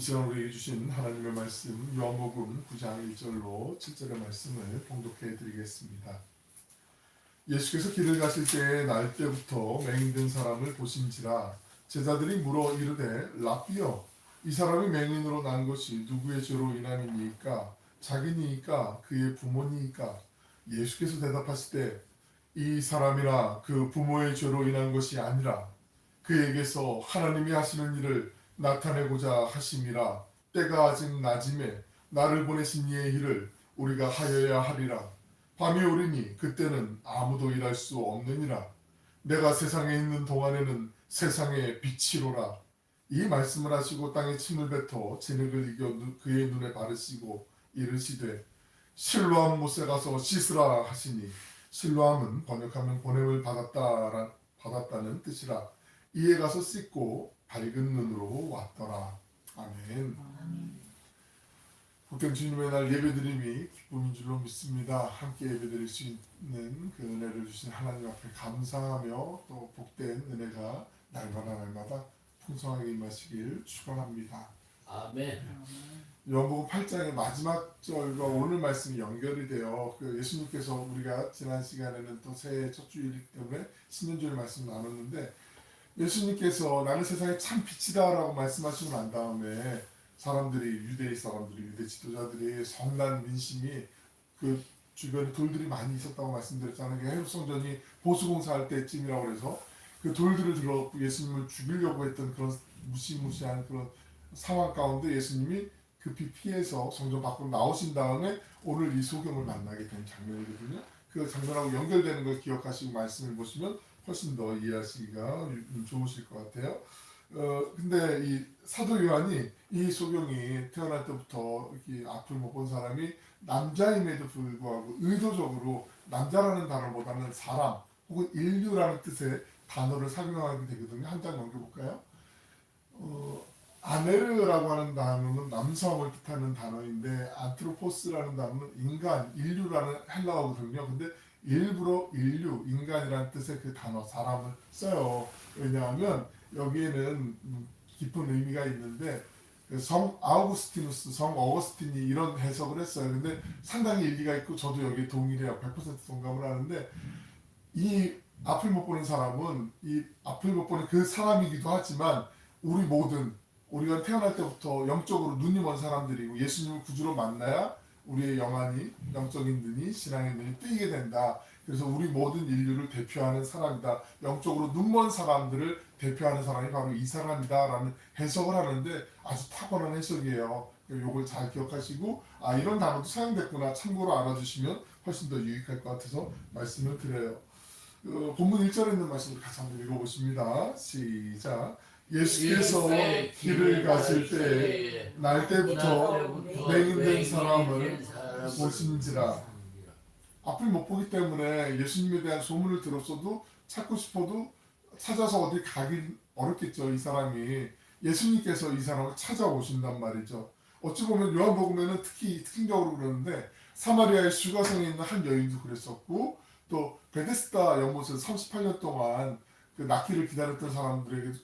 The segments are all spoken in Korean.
이 시간 우리에게 주신 하나님의 말씀 요한복음 9장 1절로 7절의 말씀을 봉독해 드리겠습니다. 예수께서 길을 가실 때에 날 때부터 맹인된 사람을 보신지라 제자들이 물어 이르되 랍비여 이 사람이 맹인으로 난 것이 누구의 죄로 인함이니까 자기니까 그의 부모니까 예수께서 대답하실 때 이 사람이나 그 부모의 죄로 인한 것이 아니라 그에게서 하나님이 하시는 일을 나타내고자 하심이라. 때가 아직 낮임에 나를 보내신 이의 일을 우리가 하여야 하리라. 밤이 오리니 그때는 아무도 일할 수 없느니라. 내가 세상에 있는 동안에는 세상의 빛이로라. 이 말씀을 하시고 땅에 침을 뱉어 진흙을 이겨 그의 눈에 바르시고 이르시되 실로암 못에 가서 씻으라 하시니, 실로암은 번역하면 보냄을 받았다는 뜻이라. 이에 가서 씻고 밝은 눈으로 왔더라. 아멘. 복된 주님의 날 예배드림이 기쁨인 줄로 믿습니다. 함께 예배드릴 수 있는 그 은혜를 주신 하나님 앞에 감사하며 또 복된 은혜가 날마다 풍성하게 임하시길 축원합니다. 아멘. 요한복음 8장의 마지막 절과 오늘 말씀이 연결이 돼요. 그 예수님께서 우리가 지난 시간에는 또 새해 첫 주일이기 때문에 신년주일 말씀 나눴는데, 예수님께서 나는 세상의 참 빛이다라고 말씀하시고 난 다음에 유대 지도자들이 성난 민심이 그 주변에 돌들이 많이 있었다고 말씀드렸잖아요. 헤롯 성전이 보수공사할 때쯤이라고 해서 그 돌들을 들어 예수님을 죽이려고 했던 그런 무시무시한 그런 상황 가운데 예수님이 급히 피해서 성전 밖으로 나오신 다음에 오늘 이 소경을 만나게 된 장면이거든요. 그 장면하고 연결되는 걸 기억하시고 말씀을 보시면 훨씬 더 이해하시기가 좋으실 것 같아요. 근데 이 사도 요한이 이 소경이 태어날 때부터 이렇게 앞을 못 본 사람이 남자임에도 불구하고 의도적으로 남자라는 단어보다는 사람 혹은 인류라는 뜻의 단어를 사용하게 되거든요. 한 장 넘겨볼까요? 아네르라고 하는 단어는 남성을 뜻하는 단어인데 안트로포스라는 단어는 인간, 인류라는 헬라어거든요. 근데 일부러 인류, 인간이라는 뜻의 그 단어, 사람을 써요. 왜냐하면 여기에는 깊은 의미가 있는데 성 아우구스티누스, 성 어거스틴이 이런 해석을 했어요. 근데 상당히 일리가 있고 저도 여기에 동일해요. 100% 동감을 하는데, 이 앞을 못 보는 사람은 이 앞을 못 보는 그 사람이기도 하지만 우리가 태어날 때부터 영적으로 눈이 먼 사람들이고 예수님을 구주로 만나야 우리의 영안이, 영적인 눈이, 신앙의 눈이 뜨이게 된다. 그래서 우리 모든 인류를 대표하는 사람이다. 영적으로 눈먼 사람들을 대표하는 사람이 바로 이 사람이다 라는 해석을 하는데 아주 탁월한 해석이에요. 이걸 잘 기억하시고 이런 단어도 사용됐구나 참고로 알아주시면 훨씬 더 유익할 것 같아서 말씀을 드려요. 본문 1절에 있는 말씀을 같이 한번 읽어보십니다. 시작. 예수께서 길을 가실 때 날 때부터 맹인된 사람을 보신지라. 앞을 못 보기 때문에 예수님에 대한 소문을 들었어도 찾고 싶어도 찾아서 어디 가긴 어렵겠죠. 이 사람이 예수님께서 이 사람을 찾아오신단 말이죠. 어찌 보면 요한복음에는 특징적으로 그러는데 사마리아의 수가성에 있는 한 여인도 그랬었고 또 베데스다 연못에서 38년 동안 그 낫기를 기다렸던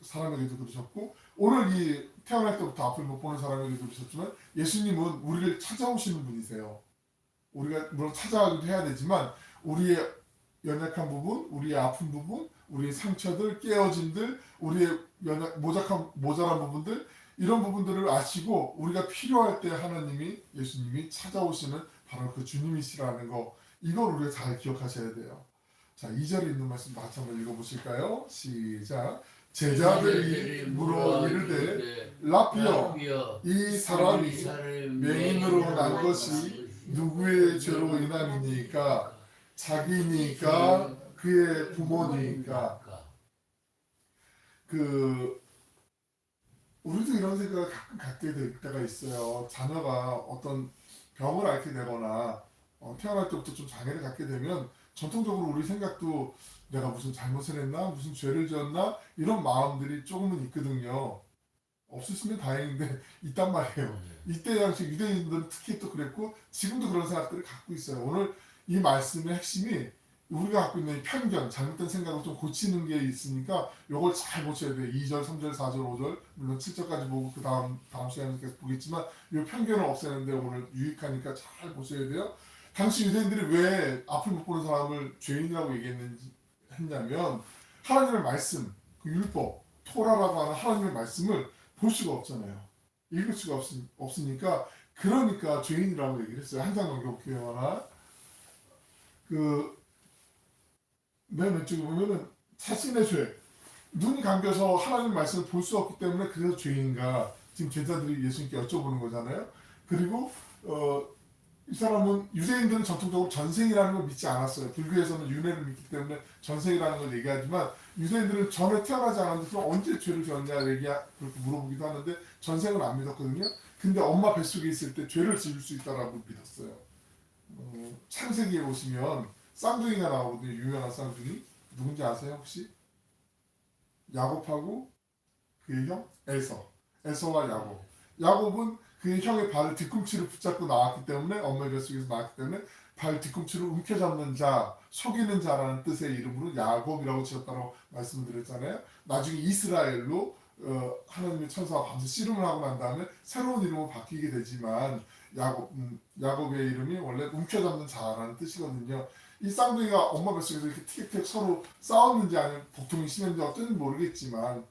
사람에게도 그러셨고 오늘 이 태어날 때부터 앞을 못 보는 사람에게도 그러셨지만 예수님은 우리를 찾아오시는 분이세요. 우리가 물론 찾아가기도 해야 되지만 우리의 연약한 부분, 우리의 아픈 부분, 우리의 상처들, 깨어짐들, 우리의 모자란 부분들, 이런 부분들을 아시고 우리가 필요할 때 예수님이 찾아오시는 바로 그 주님이시라는 거, 이걸 우리가 잘 기억하셔야 돼요. 자, 2절에 있는 말씀 같이 한번 읽어보실까요? 시작. 제자들이 물어 이르되 랍비여 이 사람이 맹인으로 난 것이 누구의 죄로 인함이니까 자기니까 그의 부모니까. 우리도 이런 생각을 가끔 갖게 될 때가 있어요. 자녀가 어떤 병을 앓게 되거나 태어날 때부터 좀 장애를 갖게 되면 전통적으로 우리 생각도 내가 무슨 잘못을 했나? 무슨 죄를 지었나? 이런 마음들이 조금은 있거든요. 없으시면 다행인데 있단 말이에요. 이때 당시 유대인들은 특히 또 그랬고 지금도 그런 생각들을 갖고 있어요. 오늘 이 말씀의 핵심이 우리가 갖고 있는 편견, 잘못된 생각을 좀 고치는 게 있으니까 요걸 잘 고쳐야 돼요. 2절, 3절, 4절, 5절, 물론 7절까지 보고 그 다음 시간에 계속 보겠지만 요 편견을 없애는데 오늘 유익하니까 잘 보셔야 돼요. 당시 유대인들이 왜 앞을 못 보는 사람을 죄인이라고 했냐면 하나님의 말씀, 그 율법, 토라라고 하는 하나님의 말씀을 볼 수가 없잖아요. 읽을 수가 없으니까 그러니까 죄인이라고 얘기를 했어요. 한 장 넘겨볼게요. 하나. 그 맨 왼쪽에 보면은 자신의 죄, 눈이 감겨서 하나님 말씀을 볼 수 없기 때문에 그래서 죄인가 지금 제자들이 예수님께 여쭤보는 거잖아요. 그리고 이 사람은 유대인들은 전통적으로 전생이라는 걸 믿지 않았어요. 불교에서는 윤회를 믿기 때문에 전생이라는 걸 얘기하지만 유대인들은 전에 태어나지 않았는데 그럼 언제 죄를 지었냐 그렇게 물어보기도 하는데 전생을 안 믿었거든요. 근데 엄마 뱃속에 있을 때 죄를 지을 수 있다라고 믿었어요. 창세기에 보시면 쌍둥이가 나오거든요. 유명한 쌍둥이. 누군지 아세요 혹시? 야곱하고 그의 형 에서와 야곱. 야곱은 그의 형의 발을 뒤꿈치를 붙잡고 나왔기 때문에 엄마의 뱃속에서 나왔기 때문에 발 뒤꿈치를 움켜잡는 자, 속이는 자라는 뜻의 이름으로 야곱이라고 지었다고 말씀드렸잖아요. 나중에 이스라엘로 하나님의 천사가 밤새 씨름을 하고 난 다음에 새로운 이름으로 바뀌게 되지만 야곱의 이름이 원래 움켜잡는 자라는 뜻이거든요. 이 쌍둥이가 엄마 뱃속에서 이렇게 티격태격 서로 싸웠는지 아니면 고통이 심했는지 어떤지 모르겠지만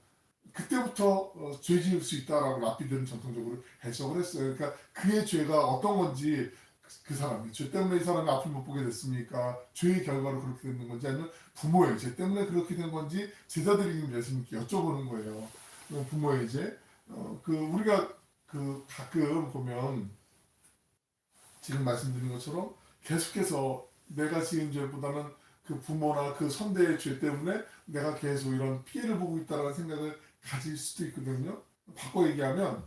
그때부터 죄 지을 수 있다라고 랍비들은 전통적으로 해석을 했어요. 그러니까 그의 죄가 어떤 건지 그 사람이 죄 때문에 이 사람이 앞을 못 보게 됐습니까? 죄의 결과로 그렇게 되는 건지 아니면 부모의 죄 때문에 그렇게 된 건지 제자들이 예수님께 여쭤보는 거예요. 부모의 죄. 우리가 가끔 보면 지금 말씀드린 것처럼 계속해서 내가 지은 죄보다는 그 부모나 그 선대의 죄 때문에 내가 계속 이런 피해를 보고 있다는 생각을 가질 수도 있거든요. 바꿔 얘기하면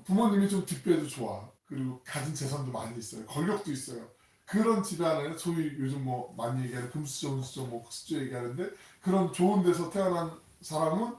부모님이 좀 뒷배도 좋아. 그리고 가진 재산도 많이 있어요. 권력도 있어요. 그런 집안에 소위 요즘 뭐 많이 얘기하는 금수저, 은수저, 뭐 흑수저 얘기하는데 그런 좋은 데서 태어난 사람은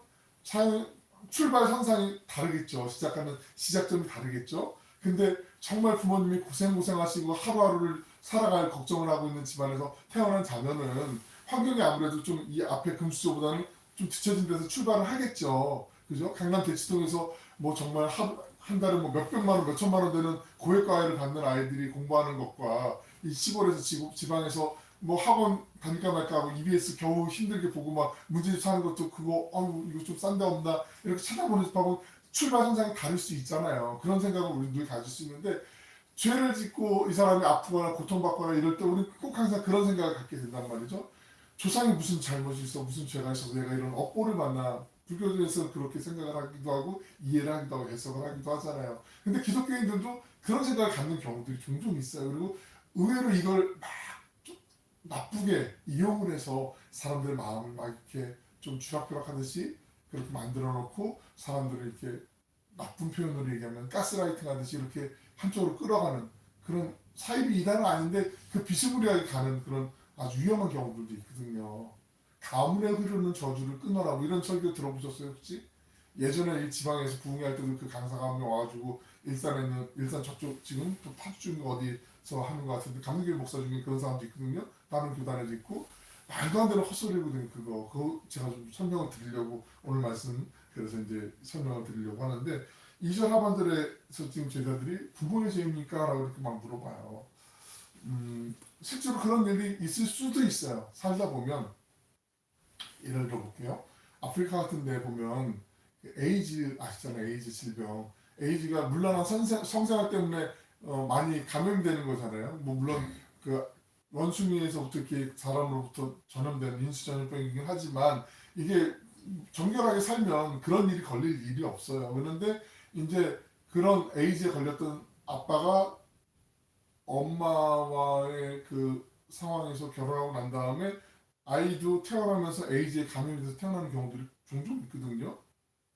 출발 선상이 다르겠죠. 시작하는 시작점이 다르겠죠. 근데 정말 부모님이 고생하시고 하루하루를 살아갈 걱정을 하고 있는 집안에서 태어난 자녀는 환경이 아무래도 좀 이 앞에 금수저보다는 좀 뒤처진 데서 출발을 하겠죠. 그죠? 강남 대치동에서 뭐 정말 한 달에 뭐 몇백만 원, 몇천만 원 되는 고액과외를 받는 아이들이 공부하는 것과 이 시골에서 지방에서 뭐 학원 다닐까 말까 하고 EBS 겨우 힘들게 보고 막 문제집 사는 것도 그거 이거 좀 싼 데 없나 이렇게 찾아보는 집하고 출발 선상이 다를 수 있잖아요. 그런 생각을 우리 늘 가질 수 있는데 죄를 짓고 이 사람이 아프거나 고통받거나 이럴 때 우리는 꼭 항상 그런 생각을 갖게 된단 말이죠. 조상이 무슨 잘못이 있어, 무슨 죄가 있어서 내가 이런 업보를 만나. 불교에서 그렇게 생각을 하기도 하고 이해를 하기도 하고 해석을 하기도 하잖아요. 근데 기독교인들도 그런 생각을 갖는 경우들이 종종 있어요. 그리고 의외로 이걸 막 나쁘게 이용을 해서 사람들의 마음을 막 이렇게 좀 쥐락펴락하듯이 그렇게 만들어 놓고 사람들을 이렇게 나쁜 표현으로 얘기하면 가스라이팅 하듯이 이렇게 한쪽으로 끌어가는 그런 사이비 이단은 아닌데 그 비스무리하게 가는 그런 아주 위험한 경우들도 있거든요. 가문에 흐르는 저주를 끊어라고 이런 설교 들어보셨어요 혹시? 예전에 이 지방에서 부흥할 때도 그 강사가 한 명 와가지고 일산 저쪽 지금 또 파주 중 어디서 하는 것 같은데 감리교 목사 중에 그런 사람도 있거든요. 다른 교단에도 있고 말도 안 되는 헛소리거든요. 그거 제가 좀 설명을 드리려고 오늘 말씀 그래서 이제 설명을 드리려고 하는데 2절 하반절에서 지금 제자들이 부모의 죄입니까? 라고 이렇게 막 물어봐요. 실제로 그런 일이 있을 수도 있어요. 살다 보면 예를 들어볼게요. 아프리카 같은 데 보면 에이즈 아시잖아요. 에이즈 질병. 에이즈가 물란한 성생활 때문에 많이 감염되는 거잖아요. 뭐 물론 그 원숭이에서부터 이렇게 사람으로부터 전염되는 인수전염병이긴 하지만 이게 정결하게 살면 그런 일이 걸릴 일이 없어요. 그런데 이제 그런 에이즈에 걸렸던 아빠가 엄마와의 그 상황에서 결혼하고 난 다음에 아이도 태어나면서 에이즈에 감염돼서 태어나는 경우들이 종종 있거든요.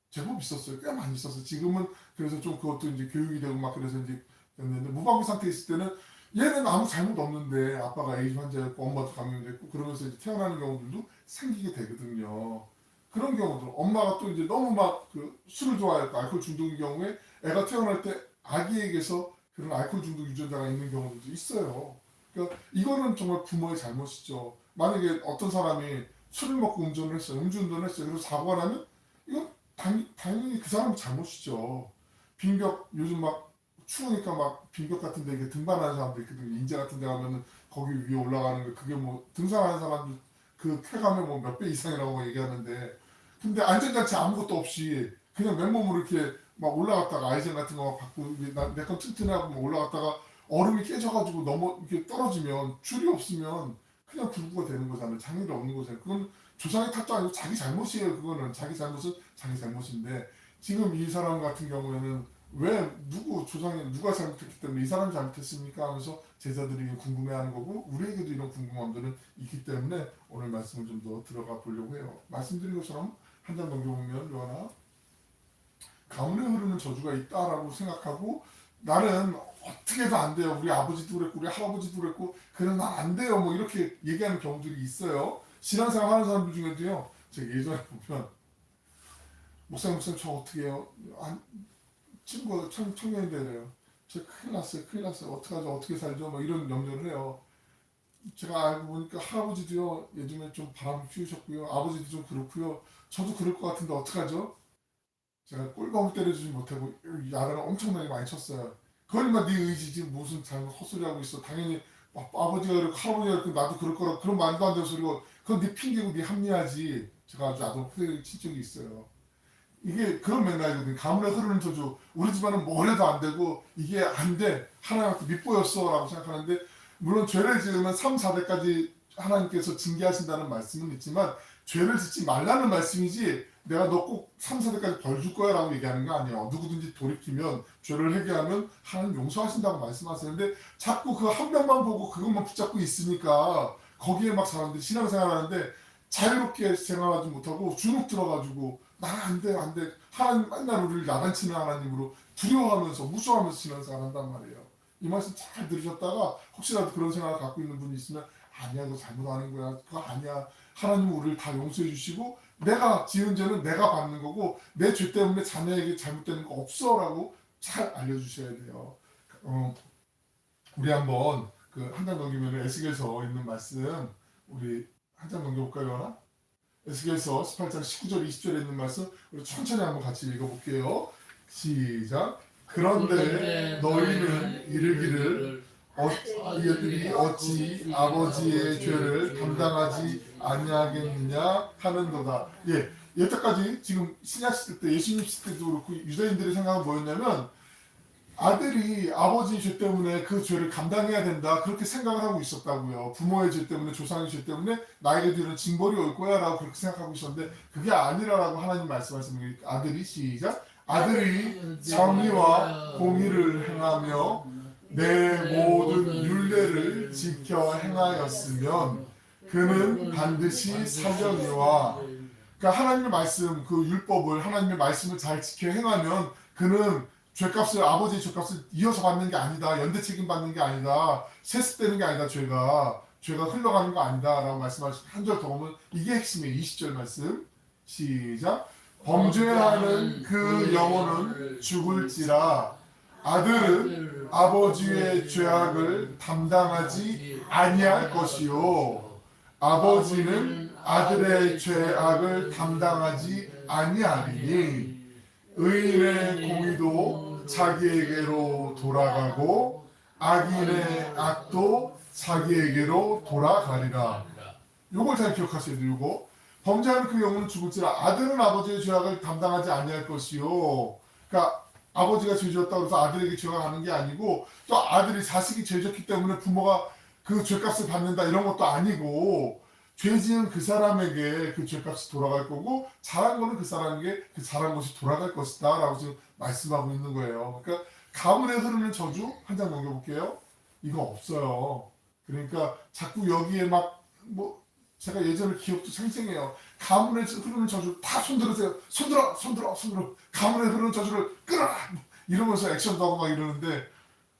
제법 있었어요. 꽤 많이 있었어요. 지금은 그래서 좀 그것도 이제 교육이 되고 막 그래서 이제 됐는데 무방비 상태에 있을 때는 얘는 아무 잘못 없는데 아빠가 에이즈 환자였고 엄마도 감염됐고 그러면서 이제 태어나는 경우들도 생기게 되거든요. 그런 경우도 엄마가 또 이제 너무 막 그 술을 좋아했고 알코올 중독인 경우에 애가 태어날 때 아기에게서 그런 알코올 중독 유전자가 있는 경우도 있어요. 그러니까 이거는 정말 부모의 잘못이죠. 만약에 어떤 사람이 술을 먹고 운전을 했어요. 음주운전을 했어요. 그래서 사고가 나면 이건 당연히 그 사람 잘못이죠. 빈벽 요즘 막 추우니까 막 빈벽 같은 데 이렇게 등반하는 사람들 있거든요. 인제 같은 데 가면은 거기 위에 올라가는 거 그게 뭐 등산하는 사람들 그 쾌감의 뭐 몇 배 이상이라고 얘기하는데 근데 안전장치 아무것도 없이 그냥 맨몸으로 이렇게 막 올라갔다가 아이젠 같은 거 막 받고 내 건 튼튼하고 막 올라갔다가 얼음이 깨져가지고 넘어 이렇게 떨어지면 줄이 없으면 그냥 불구가 되는 거잖아요. 장애가 없는 거잖아요. 그건 조상의 탓도 아니고 자기 잘못이에요. 그거는 자기 잘못은 자기 잘못인데 지금 이 사람 같은 경우에는 왜 누구 조상이 누가 잘못했기 때문에 이 사람이 잘못했습니까 하면서 제자들이 궁금해하는 거고 우리에게도 이런 궁금함들은 있기 때문에 오늘 말씀을 좀 더 들어가 보려고 해요. 말씀드린 것처럼 한 장 넘겨보면 요하나 가문에 흐르는 저주가 있다라고 생각하고 나는 어떻게 해도 안 돼요. 우리 아버지도 그랬고 우리 할아버지도 그랬고 그래서 난 안 돼요. 뭐 이렇게 얘기하는 경우들이 있어요. 신앙생활 하는 사람들 중에도요. 제가 예전에 보면 목사님 저 어떻게 해요? 친구가 청년인데래요. 저 큰일 났어요. 큰일 났어요. 어떡하죠? 어떻게 살죠? 뭐 이런 염려를 해요. 제가 알고 보니까 할아버지도요. 예전에 좀 바람을 피우셨고요. 아버지도 좀 그렇고요. 저도 그럴 것 같은데 어떡하죠? 제가 꿀밤을 때려주지 못하고 야단을 엄청나게 많이 쳤어요. 그건 네 의지지 무슨 잘못 헛소리하고 있어. 당연히 아버지가 그렇고 할아버지가 그렇고 나도 그럴 거라 그런 말도 안 되는 소리고 그건 네 핑계고 네 합리화지. 제가 아주 아동 후회를 친 적이 있어요. 이게 그런 맥락이거든요. 가문에 흐르는 저주. 우리 집안은 뭘 해도 안 되고 이게 안 돼. 하나님한테 밑보였어 라고 생각하는데 물론 죄를 지으면 3, 4대까지 하나님께서 징계하신다는 말씀은 있지만 죄를 짓지 말라는 말씀이지 내가 너 꼭 3, 4대까지 벌 줄 거야 라고 얘기하는 거 아니에요. 누구든지 돌이키면 죄를 회개하면 하나님 용서하신다고 말씀하세요. 근데 자꾸 그 한 명만 보고 그것만 붙잡고 있으니까 거기에 막 사람들이 신앙생활 하는데 자유롭게 생활하지 못하고 주눅 들어가지고 나는 안 돼, 안 돼. 하나님 맨날 우리를 야단치는 하나님으로 두려워하면서 무서워하면서 신앙생활 한단 말이에요. 이 말씀 잘 들으셨다가 혹시라도 그런 생각을 갖고 있는 분이 있으면 아니야, 너 잘못하는 거야. 그거 아니야. 하나님은 우리를 다 용서해 주시고 내가 지은 죄는 내가 받는 거고 내 죄 때문에 자녀에게 잘못되는 거 없어라고 잘 알려주셔야 돼요. 우리 한번 그 한 장 넘기면 에스겔서 있는 말씀 우리 한 장 넘겨볼까요, 하나? 에스겔서 18장 19절 20절에 있는 말씀 우리 천천히 한번 같이 읽어볼게요. 시작. 그런데 너희는 이르기를 이들이 어찌 아버지의 죄를 감당하지 아니하겠느냐 하는도다. 예, 여태까지 지금 신약 시대 때 예수님 시대 때도 그렇고 유대인들의 생각은 뭐였냐면 아들이 아버지 죄 때문에 그 죄를 감당해야 된다 그렇게 생각을 하고 있었다고요. 부모의 죄 때문에 조상의 죄 때문에 나에게 되는 징벌이 올 거야 라고 그렇게 생각하고 있었는데 그게 아니라라고 하나님 말씀하십니다. 아들이 시작 아들이 정의와 공의를 행하며 내 모든 율례를 지켜 행하였으면 그는 반드시 사려니와 그러니까 하나님의 말씀 그 율법을 하나님의 말씀을 잘 지켜 행하면 그는 죄값을 아버지의 죄값을 이어서 받는 게 아니다. 연대 책임 받는 게 아니다. 세습되는 게 아니다. 죄가 흘러가는 거 아니다라고 말씀하시고 한 절 더 보면 이게 핵심이에요. 20절 말씀 시작 범죄하는 그 영혼은 죽을지라 아들은 아버지의 죄악을 담당하지 아니할 것이요 아버지는 아들의 죄악을 담당하지 아니하리니 의인의 공의도 자기에게로 돌아가고 악인의 악도 자기에게로 돌아가리라. 요걸 잘 기억하셔야 돼요. 요거 범죄하는 그 영혼은 죽을지라 아들은 아버지의 죄악을 담당하지 아니할 것이요. 그러니까 아버지가 죄지었다고 해서 아들에게 죄가 가는 게 아니고 또 아들이 자식이 죄졌기 때문에 부모가 그 죄값을 받는다 이런 것도 아니고 죄 지은 그 사람에게 그 죄값이 돌아갈 거고 잘한 거는 그 사람에게 그 잘한 것이 돌아갈 것이다 라고 지금 말씀하고 있는 거예요. 그러니까 가문에 흐르는 저주 한 장 넘겨볼게요. 이거 없어요. 그러니까 자꾸 여기에 막 뭐 제가 예전에 기억도 생생해요. 가문에 흐르는 저주 다 손들으세요. 손들어 가문에 흐르는 저주를 끌어라 이러면서 액션도 하고 막 이러는데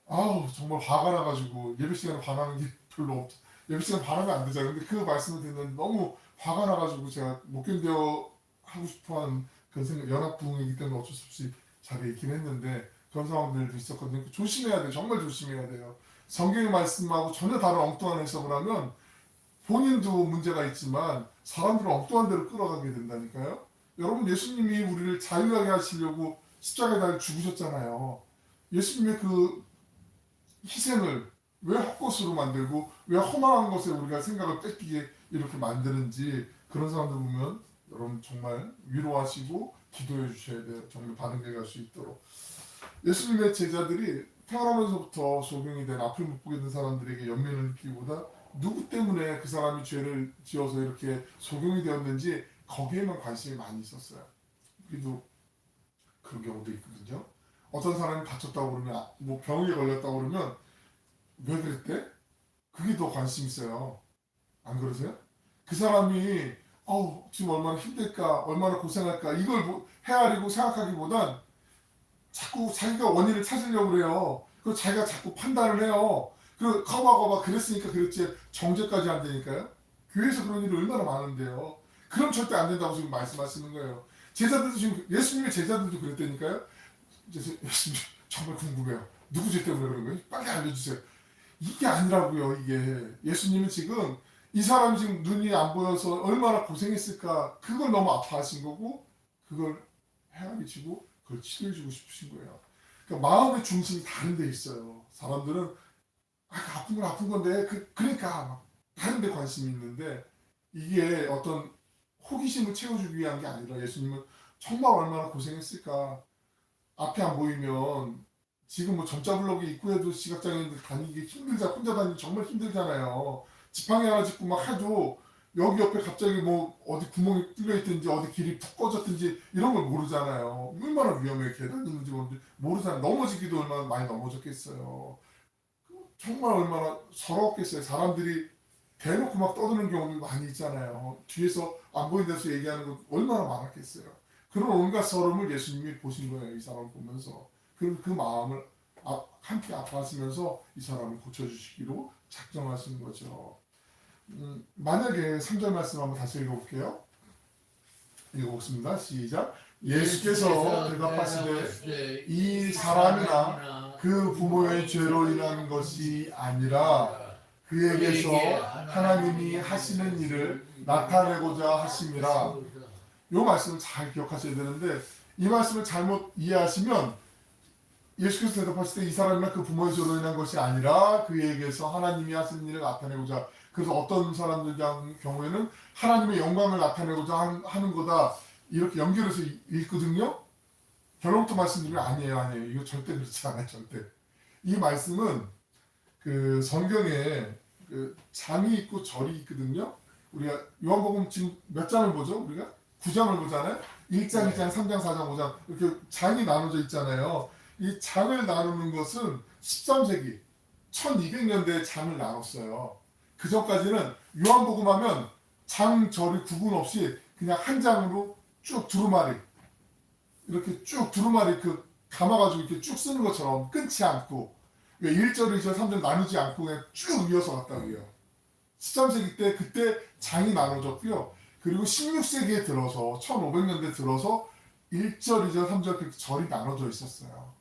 아우 정말 화가 나가지고 예배 시간에 반하는 게 별로 없 예배 시간 반하면 안 되잖아요. 근데 그 말씀을 듣는 너무 화가 나가지고 제가 못 견뎌 하고 싶어하는 그런 생각 연합부흥이기 때문에 어쩔 수 없이 자리에 있긴 했는데 그런 상황들도 있었거든요. 조심해야 돼요. 정말 조심해야 돼요. 성경의 말씀하고 전혀 다른 엉뚱한 해석을 하면 본인도 문제가 있지만 사람들을 엉뚱한 데로 끌어가게 된다니까요. 여러분, 예수님이 우리를 자유하게 하시려고 십자가에 달려 죽으셨잖아요. 예수님의 그 희생을 왜 헛것으로 만들고 왜 험한 것에 우리가 생각을 뺏기게 이렇게 만드는지, 그런 사람들 보면 여러분 정말 위로하시고 기도해 주셔야 돼요. 정말 바른 길 갈 수 있도록. 예수님의 제자들이 태어나면서부터 소경이 된, 앞을 못 보게 된 사람들에게 연민을 느끼기보다 누구 때문에 그 사람이 죄를 지어서 이렇게 소경이 되었는지 거기에만 관심이 많이 있었어요. 우리도 그런 경우도 있거든요. 어떤 사람이 다쳤다고 그러면, 뭐 병에 걸렸다고 그러면 왜 그랬대? 그게 더 관심 있어요. 안 그러세요? 그 사람이 지금 얼마나 힘들까, 얼마나 고생할까, 이걸 헤아리고 생각하기보단 자꾸 자기가 원인을 찾으려고 그래요. 그리고 자기가 자꾸 판단을 해요. 그리고 거봐 그랬으니까 그랬지, 정죄까지 안 되니까요. 교회에서 그런 일이 얼마나 많은데요. 그럼 절대 안 된다고 지금 말씀하시는 거예요. 제자들도 지금, 예수님의 제자들도 그랬다니까요. 예수님 정말 궁금해요. 누구 죄 때문에 그런 거예요? 빨리 알려주세요. 이게 아니라고요. 이게 예수님은 지금 이 사람이 지금 눈이 안 보여서 얼마나 고생했을까, 그걸 너무 아파하신 거고, 그걸 헤아리시고 그걸 치료해주고 싶으신 거예요. 그러니까 마음의 중심이 다른 데 있어요. 사람들은 아픈 건 아픈 건데 그러니까 막 다른 데 관심이 있는데, 이게 어떤 호기심을 채워주기 위한 게 아니라 예수님은 정말 얼마나 고생했을까. 앞이 안 보이면 지금 뭐 점자블럭이 입구에도 시각장애인들 다니기 힘들자, 혼자 다니기 정말 힘들잖아요. 지팡이 하나 짚고 막 해도 여기 옆에 갑자기 뭐 어디 구멍이 뚫려 있든지 어디 길이 푹 꺼졌든지 이런 걸 모르잖아요. 얼마나 위험해, 계단 있는지 모르잖아요. 넘어지기도 얼마나 많이 넘어졌겠어요. 정말 얼마나 서러웠겠어요. 사람들이 대놓고 막 떠드는 경우도 많이 있잖아요. 뒤에서 안 보이는 데서 얘기하는 거 얼마나 많았겠어요. 그런 온갖 서름을 예수님이 보신 거예요. 이 사람을 보면서. 그럼 그 마음을 함께 아파하시면서 이 사람을 고쳐주시기로 작정하신 거죠. 만약에 3절 말씀 한번 다시 읽어볼게요. 읽어보겠습니다. 시작. 예수께서 대답하시되 이 사람이나 그 부모의 죄로 인한 것이 아니라 그에게서 하나님이 하시는 일을 나타내고자 하심이라. 이 말씀을 잘 기억하셔야 되는데, 이 말씀을 잘못 이해하시면 예수께서 대답하실 때 이 사람이나 그 부모의 죄로 인한 것이 아니라 그에게서 하나님이 하시는 일을 나타내고자, 그래서 어떤 사람들 경우에는 하나님의 영광을 나타내고자 하는 거다, 이렇게 연결해서 읽거든요. 결론부터 말씀드리면 아니에요. 이거 절대 그렇지 않아요. 절대. 이 말씀은 그 성경에 그 장이 있고 절이 있거든요. 우리가 요한복음 지금 몇 장을 보죠? 우리가 9장을 보잖아요. 1장, 2장, 3장, 4장, 5장 이렇게 장이 나눠져 있잖아요. 이 장을 나누는 것은 13세기 1200년대에 장을 나눴어요. 그 전까지는 요한복음 하면 장, 절이 구분 없이 그냥 한 장으로 쭉 두루마리, 이렇게 쭉 두루마리 감아가지고 이렇게 쭉 쓰는 것처럼 끊지 않고 1절, 2절, 3절 나누지 않고 그냥 쭉 이어서 갔다고요. 13세기 때 그때 장이 나눠졌고요. 그리고 16세기에 들어서 1500년대 들어서 1절, 2절, 3절 그렇게 절이 나눠져 있었어요.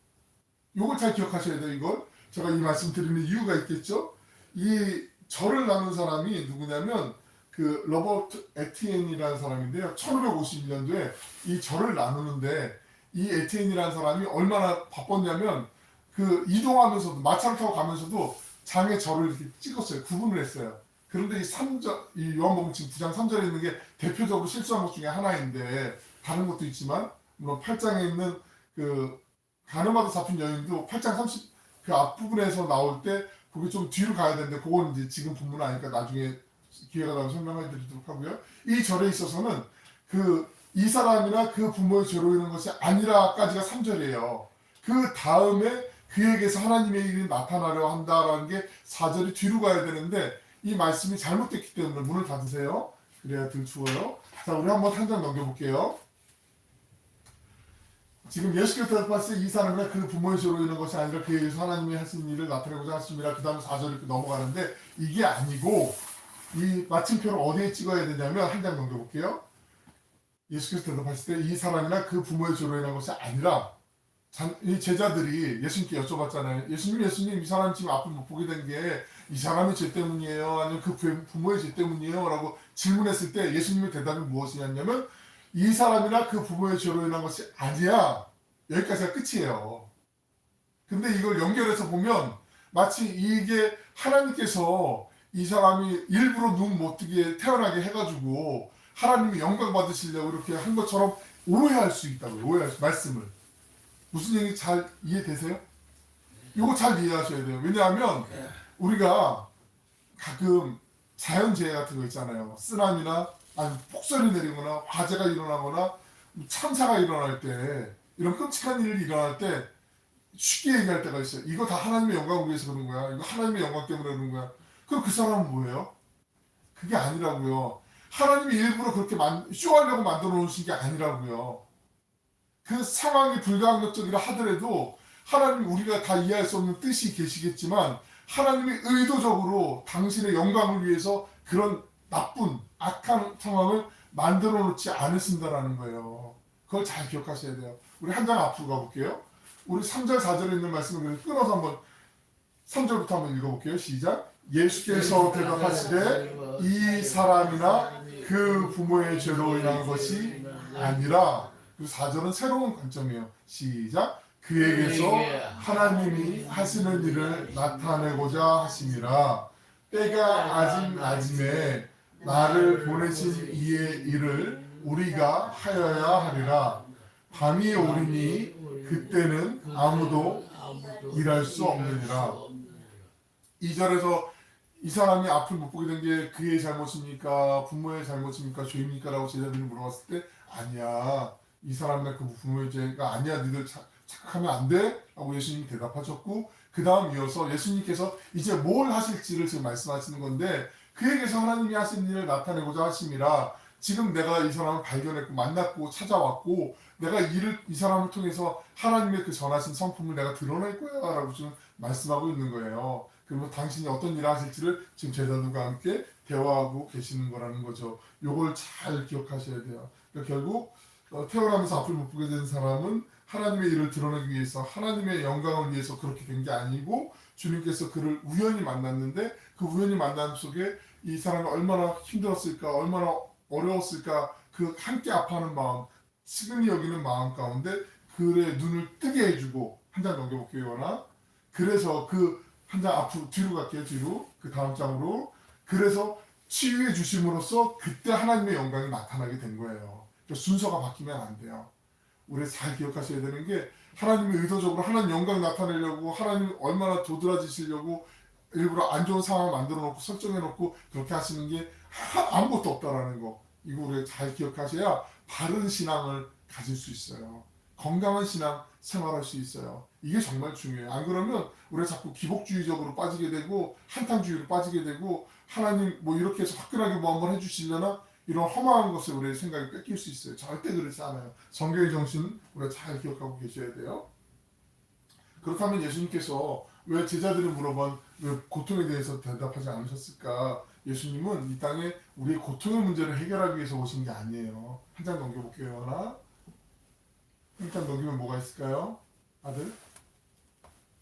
이걸 잘 기억하셔야 돼요. 이걸 제가 이 말씀 드리는 이유가 있겠죠. 이 절을 나눈 사람이 누구냐면 그 로버트 에티엔이라는 사람인데요. 1551년도에 이 절을 나누는데, 이 에티엔이라는 사람이 얼마나 바빴냐면 그 이동하면서도, 마차를 타고 가면서도 장의 절을 이렇게 찍었어요. 구분을 했어요. 그런데 이 3절, 이 요한복음 지금 9장 3절에 있는 게 대표적으로 실수한 것 중에 하나인데, 다른 것도 있지만 물론 8장에 있는 그 가늠하다 잡힌 여인도 8장 30 그 앞부분에서 나올 때 그게 좀 뒤로 가야 되는데, 그건 이제 지금 본문 아니까 나중에 기회가 나면 설명해 드리도록 하고요. 이 절에 있어서는 이 사람이나 그 부모의 죄로 인한 것이 아니라까지가 3절이에요. 그 다음에 그에게서 하나님의 일이 나타나려 한다라는 게 4절이 뒤로 가야 되는데, 이 말씀이 잘못됐기 때문에 문을 닫으세요. 그래야 덜 추워요. 자, 우리 한번 한 장 넘겨볼게요. 지금 예수께서 대답하실 때 이 사람이나 그 부모의 죄로 인한 것이 아니라 그에게서 하나님이 하신 일을 나타내고자 하십니다. 그 다음에 4절 이렇게 넘어가는데, 이게 아니고 이 마침표를 어디에 찍어야 되냐면, 한 장 넘겨볼게요. 예수께서 대답하실 때 이 사람이나 그 부모의 죄로 인한 것이 아니라 이 제자들이 예수님께 여쭤봤잖아요. 예수님, 이 사람 지금 앞을 못 보게 된 게 이 사람의 죄 때문이에요? 아니면 그 부모의 죄 때문이에요? 라고 질문했을 때 예수님의 대답이 무엇이냐면 이 사람이나 그 부모의 죄로 인한 것이 아니야. 여기까지가 끝이에요. 근데 이걸 연결해서 보면 마치 이게 하나님께서 이 사람이 일부러 눈 못 뜨게 태어나게 해가지고 하나님이 영광 받으시려고 이렇게 한 것처럼 오해할 수 있다고요. 말씀을. 무슨 얘기 잘 이해되세요? 이거 잘 이해하셔야 돼요. 왜냐하면 우리가 가끔 자연재해 같은 거 있잖아요. 쓰나미나 아니면 폭설이 내리거나 화재가 일어나거나 참사가 일어날 때 이런 끔찍한 일이 일어날 때 쉽게 얘기할 때가 있어요. 이거 다 하나님의 영광을 위해서 그런 거야. 이거 하나님의 영광 때문에 그런 거야. 그럼 그 사람은 뭐예요? 그게 아니라고요. 하나님이 일부러 그렇게 쇼하려고 만들어 놓으신 게 아니라고요. 그 상황이 불가항력적이라 하더라도 하나님 우리가 다 이해할 수 없는 뜻이 계시겠지만 하나님이 의도적으로 당신의 영광을 위해서 그런 나쁜 악한 상황을 만들어 놓지 않으신다라는 거예요. 그걸 잘 기억하셔야 돼요. 우리 한 장 앞으로 가볼게요. 우리 3절 4절에 있는 말씀을 끊어서 한번 3절부터 한번 읽어볼게요. 시작. 예수께서 대답하시되 이 사람이나 그 부모의 죄로 인한 것이 아니라 그 4절은 새로운 관점이에요. 시작. 그에게서 하나님이 하시는 일을 나타내고자 하심이라. 때가 아직 낮음에 나를 보내신 이의 일을 우리가 하여야 하리라. 밤이 오리니 그때는 아무도 일할 수 없느니라. 2절에서 이 사람이 앞을 못 보게 된 게 그의 잘못입니까? 부모의 잘못입니까? 죄입니까? 라고 제자들이 물어봤을 때 아니야. 이 사람이나 그 부모의 죄가 아니야. 너희들 착각하면 안 돼? 라고 예수님이 대답하셨고 그 다음 이어서 예수님께서 이제 뭘 하실지를 지금 말씀하시는 건데 그에게서 하나님이 하신 일을 나타내고자 하심이라. 지금 내가 이 사람을 발견했고 만났고 찾아왔고 내가 이 사람을 통해서 하나님의 그 전하신 성품을 내가 드러낼 거야 라고 지금 말씀하고 있는 거예요. 그리고 당신이 어떤 일을 하실지를 지금 제자들과 함께 대화하고 계시는 거라는 거죠. 요걸 잘 기억하셔야 돼요. 그러니까 결국 태어나면서 앞을 못 보게 된 사람은 하나님의 일을 드러내기 위해서 하나님의 영광을 위해서 그렇게 된 게 아니고 주님께서 그를 우연히 만났는데 그 우연히 만남 속에 이 사람이 얼마나 힘들었을까 얼마나 어려웠을까 그 함께 아파하는 마음 시근히 여기는 마음 가운데 그의 눈을 뜨게 해주고 한 장 넘겨볼게요. 요나 그래서 그 한 장 앞으로 뒤로 갈게요. 뒤로 그 다음 장으로 그래서 치유해 주심으로써 그때 하나님의 영광이 나타나게 된 거예요. 그러니까 순서가 바뀌면 안 돼요. 우리 잘 기억하셔야 되는 게 하나님이 의도적으로 하나님 영광 나타내려고 하나님 얼마나 도드라지시려고 일부러 안 좋은 상황을 만들어 놓고 설정해 놓고 그렇게 하시는 게 아무것도 없다라는 거. 이거 우리가 잘 기억하셔야 바른 신앙을 가질 수 있어요. 건강한 신앙 생활할 수 있어요. 이게 정말 중요해요. 안 그러면 우리가 자꾸 기복주의적으로 빠지게 되고 한탕주의로 빠지게 되고 하나님 뭐 이렇게 해서 화끈하게 뭐 한번 해주시려나 이런 허망한 것을 우리의 생각이 뺏길 수 있어요. 절대 그렇지 않아요. 성경의 정신 우리가 잘 기억하고 계셔야 돼요. 그렇다면 예수님께서 왜 제자들이 물어본 왜 고통에 대해서 대답하지 않으셨을까? 예수님은 이 땅에 우리의 고통의 문제를 해결하기 위해서 오신 게 아니에요. 한 장 넘겨볼게요. 하나. 일단 넘기면 뭐가 있을까요? 아들?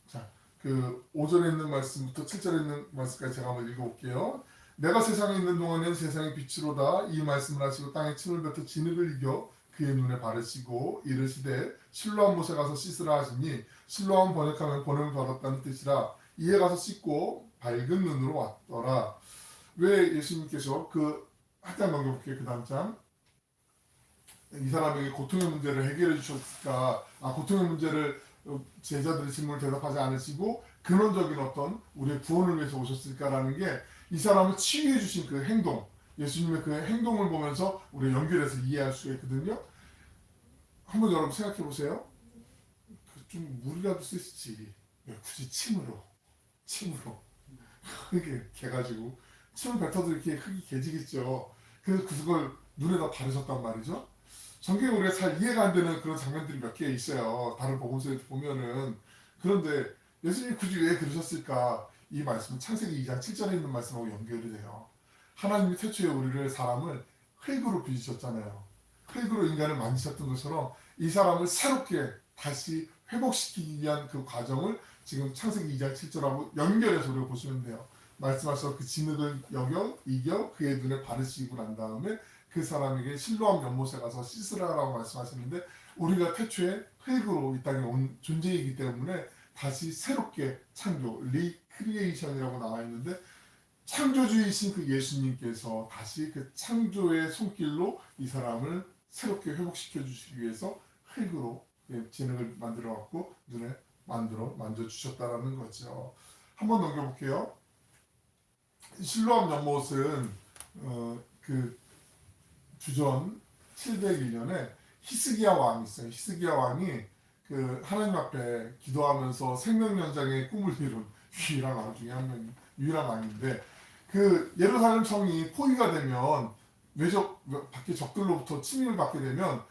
자, 그 5절에 있는 말씀부터 7절에 있는 말씀까지 제가 한번 읽어볼게요. 내가 세상에 있는 동안엔 세상의 빛으로다 이 말씀을 하시고 땅에 침을 뱉어 진흙을 이겨 그의 눈에 바르시고 이르시되 실로암 못에 가서 씻으라 하시니 실로암 번역하면 번역을 받았다는 뜻이라 이에 가서 씻고 밝은 눈으로 왔더라. 왜 예수님께서 그 한 장 넘겨볼게요. 그 다음 장. 이 사람에게 고통의 문제를 해결해 주셨을까? 고통의 문제를 제자들의 질문을 대답하지 않으시고 근원적인 어떤 우리의 구원을 위해서 오셨을까라는 게 이 사람을 치유해 주신 그 행동, 예수님의 그 행동을 보면서 우리가 연결해서 이해할 수가 있거든요. 한번 여러분 생각해 보세요. 좀 물이라도 쓰시지. 왜 굳이 침으로 이렇게 개가지고 침을 뱉어도 이렇게 흙이 개지겠죠. 그래서 그걸 눈에다 바르셨단 말이죠. 성경에 우리가 잘 이해가 안 되는 그런 장면들이 몇 개 있어요. 다른 복음서에 보면은. 그런데 예수님이 굳이 왜 그러셨을까? 이 말씀은 창세기 2장 7절에 있는 말씀하고 연결이 돼요. 하나님이 태초에 우리를 사람을 흙으로 빚으셨잖아요. 흙으로 인간을 만드셨던 것처럼 이 사람을 새롭게 다시 회복시키기 위한 그 과정을 지금 창세기 2장 7절하고 연결해서 우리가 보시면 돼요. 말씀하셔서 그 진흙을 이겨 그의 눈에 바르시고 난 다음에 그 사람에게 실로암 연못에 가서 씻으라라고 말씀하시는데, 우리가 태초에 흙으로 이 땅에 온 존재이기 때문에 다시 새롭게 창조, 리크리에이션이라고 나와 있는데, 창조주이신 그 예수님께서 다시 그 창조의 손길로 이 사람을 새롭게 회복시켜 주시기 위해서 흙으로 진흙을 만들어 갖고 눈에 만져 주셨다라는 거죠. 한번 넘겨볼게요. 실로암 연못은 그 주전 701년에 히스기야 왕이 있어요. 히스기야 왕이 그 하나님 앞에 기도하면서 생명연장의 꿈을 이룬 유일한 왕 중에 한 명, 유일한 왕인데, 그 예루살렘 성이 포위가 되면 밖에 적들로부터 침입을 받게 되면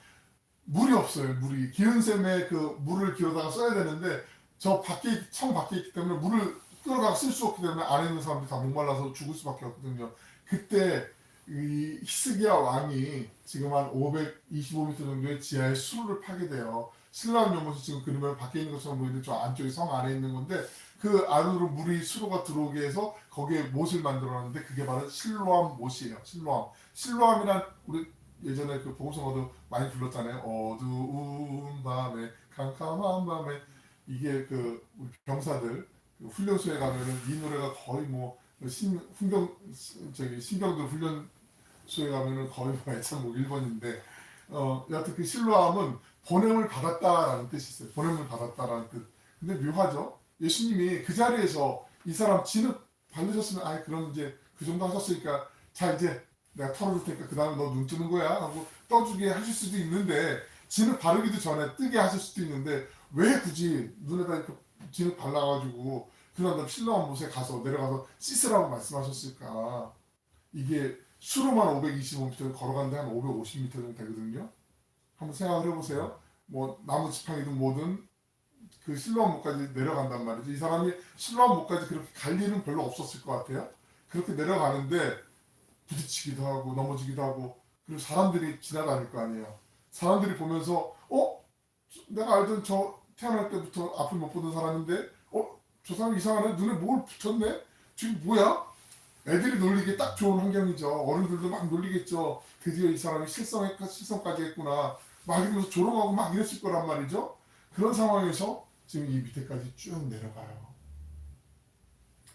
물이 없어요. 물이 기은샘에 그 물을 기어다가 써야 되는데, 성 밖에 있기 때문에 물을 끌어다가 쓸 수 없기 때문에 안에 있는 사람들이 다 목말라서 죽을 수밖에 없거든요. 그때 이 히스기야 왕이 지금 한 525m 정도의 지하에 수로를 파게 돼요. 신라암 연못이 지금 그러면 밖에 있는 것처럼 보이는데 저 안쪽에 성 안에 있는 건데, 그 안으로 수로가 들어오게 해서 거기에 못을 만들어놨는데 그게 바로 실로암 못이에요. 실로암이란 우리 예전에 그 복음성어도 많이 불렀잖아요. 어두운 밤에 캄캄한 밤에. 이게 그 우리 병사들 그 훈련소에 가면은 이 노래가 거의 뭐 신병들 훈련소에 가면은 거의 뭐 애창곡 1번인데, 여하튼 그 실로암은 보냄을 받았다라는 뜻이 있어요. 보냄을 받았다라는 뜻. 근데 묘하죠. 예수님이 그 자리에서 이 사람 진흙 바르셨으면, 그럼 이제 그 정도 하셨으니까 자 이제 내가 털어줄 테니까 그 다음에 너 눈 뜨는 거야 하고 떠주게 하실 수도 있는데, 진흙 바르기도 전에 뜨게 하실 수도 있는데, 왜 굳이 눈에다 이렇게 진흙 발라가지고 그 다음 실로암 못에 가서 내려가서 씻으라고 말씀하셨을까? 이게 수로만 525m 걸어가는데 한 550m 정도 되거든요. 한번 생각을 해보세요. 뭐 나무 지팡이든 뭐든 그 실로암 못까지 내려간단 말이죠. 이 사람이 실로암 못까지 그렇게 갈 일은 별로 없었을 것 같아요. 그렇게 내려가는데 부딪히기도 하고 넘어지기도 하고, 그리고 사람들이 지나다닐 거 아니에요. 사람들이 보면서 내가 알던 저 태어날 때부터 앞을 못 보던 사람인데 저 사람 이상하네, 눈에 뭘 붙였네, 지금 뭐야? 애들이 놀리기 딱 좋은 환경이죠. 어른들도 막 놀리겠죠. 드디어 이 사람이 실성까지 했구나 막 이러면서 조롱하고 막 이랬을 거란 말이죠. 그런 상황에서 지금 이 밑에까지 쭉 내려가요.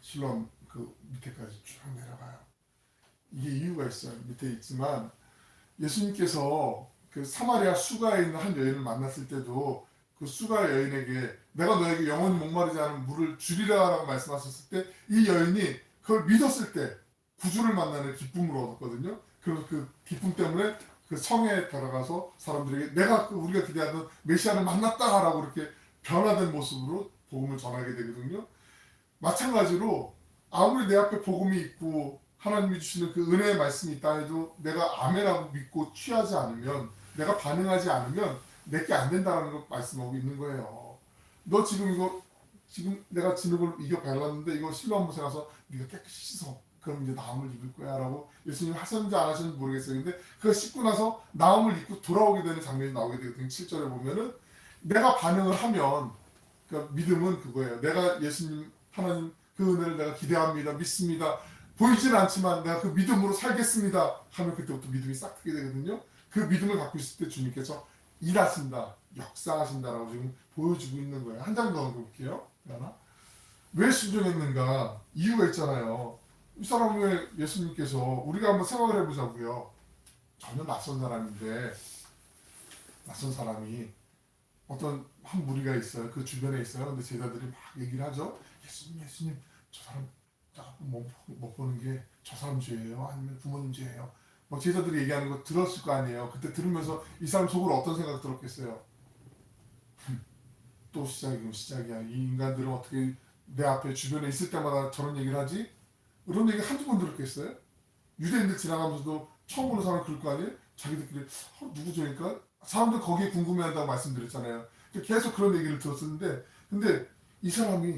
실로암 그 밑에까지 쭉 내려가요. 이게 이유가 있어요. 밑에 있지만 예수님께서 그 사마리아 수가에 있는 한 여인을 만났을 때도 그 수가 여인에게 내가 너에게 영원히 목마르지 않은 물을 주리라라고 말씀하셨을 때, 이 여인이 그걸 믿었을 때 구주를 만나는 기쁨을 얻었거든요. 그래서 그 기쁨 때문에 그 성에 들어가서 사람들에게 내가 우리가 기대하던 메시아를 만났다라고 이렇게 변화된 모습으로 복음을 전하게 되거든요. 마찬가지로 아무리 내 앞에 복음이 있고 하나님이 주시는 그 은혜의 말씀이 있다 해도 내가 아멘하고 믿고 취하지 않으면, 내가 반응하지 않으면 내게 안 된다는 걸 말씀하고 있는 거예요. 너 지금 내가 진흙을 이겨 발랐는데 이거 실로암 못에 가서 네가 깨끗이 씻어. 그럼 이제 나음을 입을 거야 라고 예수님 하셨는지 안 하셨는지 모르겠어요. 근데 그거 씻고 나서 나음을 입고 돌아오게 되는 장면이 나오게 되거든요. 7절에 보면은 내가 반응을 하면, 그러니까 믿음은 그거예요. 내가 예수님 하나님 그 은혜를 내가 기대합니다, 믿습니다, 보이진 않지만 내가 그 믿음으로 살겠습니다 하면 그때부터 믿음이 싹 트게 되거든요. 그 믿음을 갖고 있을 때 주님께서 일하신다, 역사하신다라고 지금 보여주고 있는 거예요. 한 장 더 볼게요. 하나. 왜 순종했는가? 이유가 있잖아요. 이 사람 왜 예수님께서, 우리가 한번 생각을 해보자고요. 전혀 낯선 사람인데, 낯선 사람이 어떤 한 무리가 있어요. 그 주변에 있어요. 근데 제자들이 막 얘기를 하죠. 예수님, 저 사람 못 보는 게 저 사람 죄예요? 아니면 부모님 죄예요? 뭐 제자들이 얘기하는 거 들었을 거 아니에요. 그때 들으면서 이 사람 속으로 어떤 생각 들었겠어요? 또 시작이야. 이 인간들은 어떻게 내 앞에 주변에 있을 때마다 저런 얘기를 하지? 이런 얘기 한두 번 들었겠어요? 유대인들 지나가면서도 처음 보는 사람 그럴 거 아니에요? 자기들끼리 누구죠니까 사람들 거기에 궁금해한다고 말씀드렸잖아요. 계속 그런 얘기를 들었었는데, 근데 이 사람이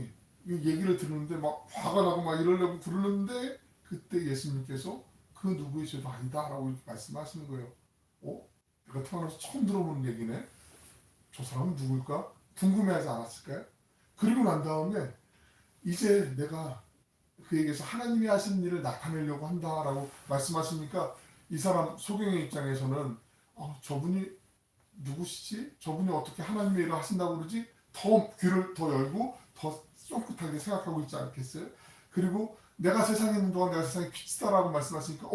이 얘기를 들었는데 막 화가 나고 막 이러려고 부르는데, 그때 예수님께서 그 누구의 죄도 아니다라고 이렇게 말씀하시는 거예요. 내가 태어나서 처음 들어보는 얘기네. 저 사람은 누굴까? 궁금해하지 않았을까요? 그리고 난 다음에 이제 내가 그에게서 하나님이 하신 일을 나타내려고 한다라고 말씀하시니까 이 사람 소경의 입장에서는 저분이 누구시지? 저분이 어떻게 하나님의 일을 하신다고 그러지? 더 귀를 더 열고 더 쫑긋하게 생각하고 있지 않겠어요? 그리고 내가 세상에 있는 동안 내가 세상의 빛이다라고 말씀하시니까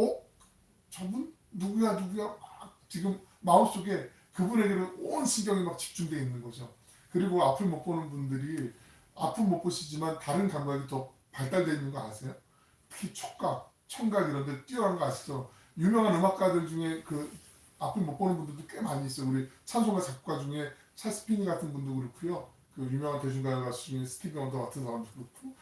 저분 누구야 막 지금 마음속에 그분에게는 온 신경이 막 집중되어 있는 거죠. 그리고 앞을 못 보는 분들이 앞은 못 보시지만 다른 감각이 더 발달되어 있는 거 아세요? 특히 촉각, 청각 이런 데 뛰어난 거 아시죠? 유명한 음악가들 중에 그 앞을 못 보는 분들도 꽤 많이 있어요. 우리 찬송가 작곡가 중에 찰스 피니 같은 분도 그렇고요. 그 유명한 대중가요 가수 중에 스티비 원더 같은 사람도 그렇고.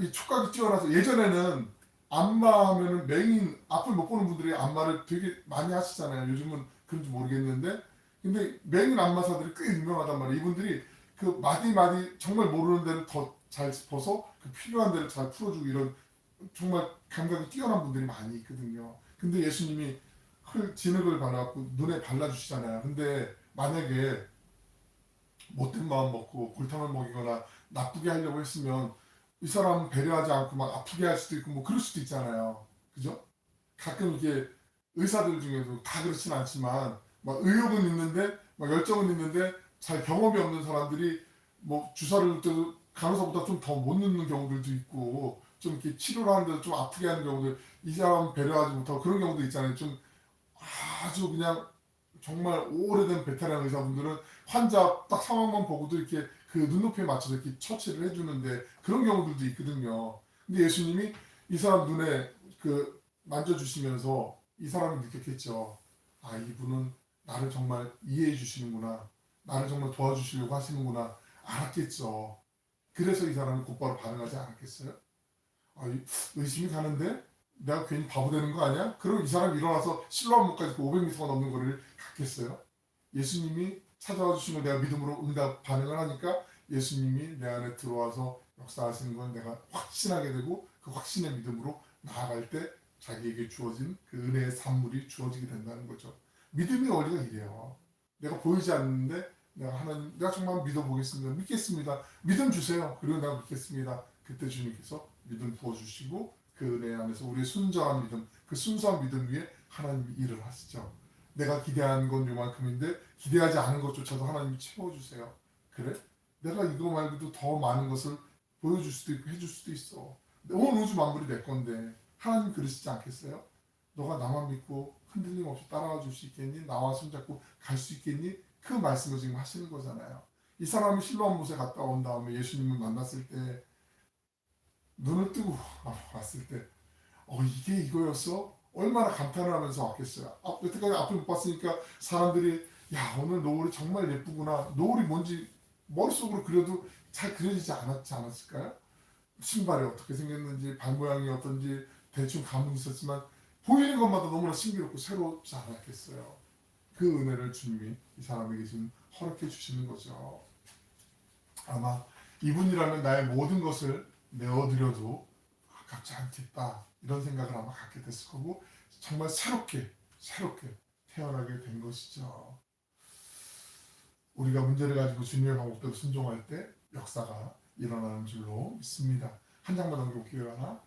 이 촉각이 뛰어나서 예전에는 안마 하면은 맹인 앞을 못 보는 분들이 안마를 되게 많이 하시잖아요. 요즘은 그런지 모르겠는데 근데 맹인 안마사들이 꽤 유명하단 말이에요. 이분들이 그 마디 정말 모르는 데를 더 잘 짚어서 그 필요한 데를 잘 풀어주고 이런 정말 감각이 뛰어난 분들이 많이 있거든요. 근데 예수님이 진흙을 발라갖고 눈에 발라주시잖아요. 근데 만약에 못된 마음 먹고 골탕을 먹이거나 나쁘게 하려고 했으면 이 사람은 배려하지 않고 막 아프게 할 수도 있고 뭐 그럴 수도 있잖아요. 그죠? 가끔 이게 의사들 중에도 다 그렇진 않지만 막 의욕은 있는데 막 열정은 있는데 잘 경험이 없는 사람들이 뭐 주사를 넣을 때도 간호사보다 좀 더 못 넣는 경우들도 있고 좀 이렇게 치료를 하는데도 좀 아프게 하는 경우들 이 사람 배려하지 못하고 그런 경우도 있잖아요. 좀 아주 그냥 정말 오래된 베테랑 의사분들은 환자 딱 상황만 보고도 이렇게 그 눈높이에 맞춰서 이렇게 처치를 해주는데 그런 경우들도 있거든요. 근데 예수님이 이 사람 눈에 그 만져주시면서 이 사람이 느꼈겠죠. 아, 이분은 나를 정말 이해해 주시는구나. 나를 정말 도와주시려고 하시는구나. 알았겠죠. 그래서 이 사람이 곧바로 반응하지 않았겠어요? 의심이 가는데 내가 괜히 바보 되는 거 아니야? 그럼 이 사람이 일어나서 실로암목까지 500m가 넘는 거리를 갔겠어요? 예수님이 찾아와 주시면 내가 믿음으로 응답 반응을 하니까 예수님이 내 안에 들어와서 역사하시는 건 내가 확신하게 되고 그 확신의 믿음으로 나아갈 때 자기에게 주어진 그 은혜의 산물이 주어지게 된다는 거죠. 믿음의 원리가 이래요. 내가 보이지 않는데 내가 정말 믿어보겠습니다. 믿겠습니다. 믿음 주세요. 그리고 내가 믿겠습니다. 그때 주님께서 믿음 부어주시고 그 은혜 안에서 우리의 순전한 믿음, 그 순수한 믿음 위에 하나님이 일을 하시죠. 내가 기대하는 건 요만큼인데 기대하지 않은 것조차도 하나님이 채워주세요. 그래? 내가 이거 말고도 더 많은 것을 보여줄 수도 있고 해줄 수도 있어. 온 우주 만물이 내 건데 하나님 그러시지 않겠어요? 너가 나만 믿고 흔들림 없이 따라와 줄 수 있겠니? 나와 손잡고 갈 수 있겠니? 그 말씀을 지금 하시는 거잖아요. 이 사람이 실로암 못에 갔다 온 다음에 예수님을 만났을 때 눈을 뜨고 봤을 때 이게 이거였어? 얼마나 감탄을 하면서 왔겠어요. 여태까지 앞을 못 봤으니까 사람들이 야 오늘 노을이 정말 예쁘구나. 노을이 뭔지 머릿속으로 그려도 잘 그려지지 않았을까요? 신발이 어떻게 생겼는지 발 모양이 어떤지 대충 감은 있었지만 보이는 것마다 너무나 신비롭고 새롭지 않았겠어요. 그 은혜를 주님이 이 사람에게 지금 허락해 주시는 거죠. 아마 이분이라면 나의 모든 것을 내어드려도 아깝지 않겠다 이런 생각을 아마 갖게 됐을 거고 정말 새롭게 태어나게 된 것이죠. 우리가 문제를 가지고 주님의 방법대로 순종할 때 역사가 일어나는 줄로 믿습니다. 한 장만 넘겨볼게요. 하나.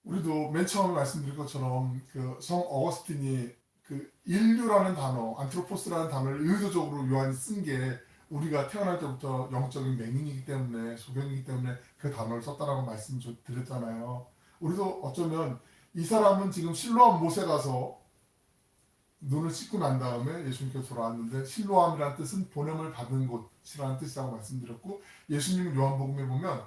우리도 맨 처음에 말씀드린 것처럼 그 성 어거스틴이 그 인류라는 단어, 안트로포스라는 단어를 의도적으로 요한이 쓴 게 우리가 태어날 때부터 영적인 맹인이기 때문에 소경이기 때문에 그 단어를 썼다라고 말씀 드렸잖아요. 우리도 어쩌면 이 사람은 지금 실로암 못에 가서 눈을 씻고 난 다음에 예수님께서 돌아왔는데 실로암이라는 뜻은 보냄을 받은 곳이라는 뜻이라고 말씀드렸고 예수님은 요한복음에 보면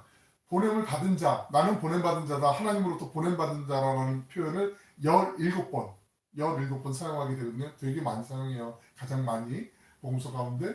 보냄을 받은 자, 나는 보냄받은 자다, 하나님으로부터 보냄받은 자라는 표현을 17번 사용하게 되거든요. 되게 많이 사용해요. 가장 많이 복음서 가운데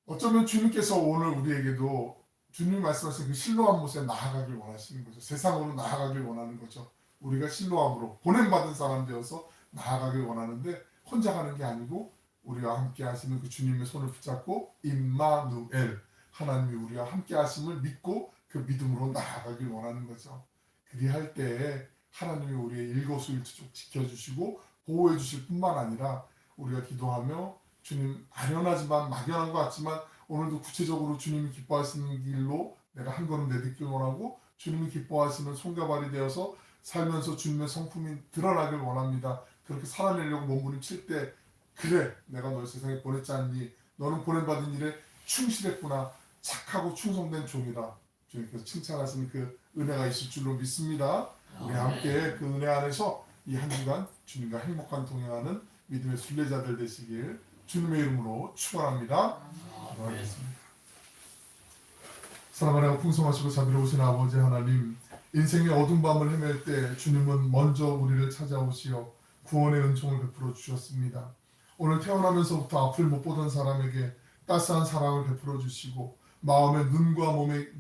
어쩌면 주님께서 오늘 우리에게도 주님이 말씀하신 그 실로암 못에 나아가길 원하시는 거죠. 세상으로 나아가길 원하는 거죠. 우리가 실로암으로 보냄받은 사람 되어서 나아가길 원하는데 혼자 가는 게 아니고 우리와 함께 하시는 그 주님의 손을 붙잡고 임마누엘 하나님이 우리와 함께 하심을 믿고 그 믿음으로 나아가길 원하는 거죠. 그리할 때 하나님이 우리의 일거수일투족 지켜주시고 보호해 주실 뿐만 아니라 우리가 기도하며 주님 아련하지만 막연한 것 같지만 오늘도 구체적으로 주님이 기뻐하시는 길로 내가 한 걸음 내딛길 원하고 주님이 기뻐하시는 손과 발이 되어서 살면서 주님의 성품이 드러나길 원합니다. 그렇게 살아내려고 몸부림칠 때 그래 내가 널 세상에 보냈지 않니? 너는 보낸받은 일에 충실했구나. 착하고 충성된 종이다. 주님께서 칭찬하시는 그 은혜가 있을 줄로 믿습니다. 우리 함께 그 은혜 안에서 이 한 주간 주님과 행복한 동행하는 믿음의 순례자들 되시길 주님의 이름으로 축원합니다. 기도하겠습니다. 사랑하고 풍성하시고 자비로우신 아버지 하나님, 인생의 어두운 밤을 헤맬 때 주님은 먼저 우리를 찾아오시어 구원의 은총을 베풀어 주셨습니다. 오늘 태어나면서부터 앞을 못 보던 사람에게 따스한 사랑을 베풀어 주시고 마음의 눈과 몸의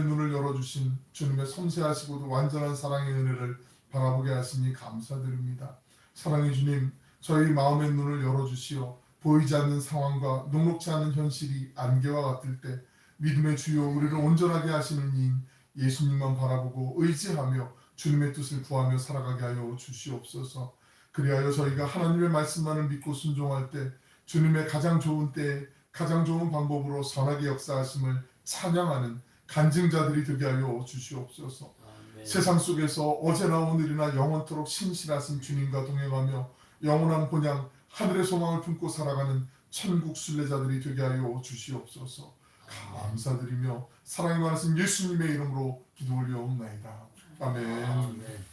눈을 열어주신 주님의 섬세하시고도 완전한 사랑의 은혜를 바라보게 하시니 감사드립니다. 사랑의 주님, 저희 마음의 눈을 열어주시어 보이지 않는 상황과 녹록지 않은 현실이 안개와 같을 때 믿음의 주여 우리를 온전하게 하시는 이인 예수님만 바라보고 의지하며 주님의 뜻을 구하며 살아가게 하여 주시옵소서. 그리하여 저희가 하나님의 말씀만을 믿고 순종할 때 주님의 가장 좋은 때에 가장 좋은 방법으로 선하게 역사하심을 찬양하는 간증자들이 되게 하여 주시옵소서. 세상 속에서 어제나 오늘이나 영원토록 신실하신 주님과 동행하며 영원한 본향 하늘의 소망을 품고 살아가는 천국 순례자들이 되게 하여 주시옵소서. 감사드리며 사랑이 많으신 예수님의 이름으로 기도 올려옵나이다. 아멘.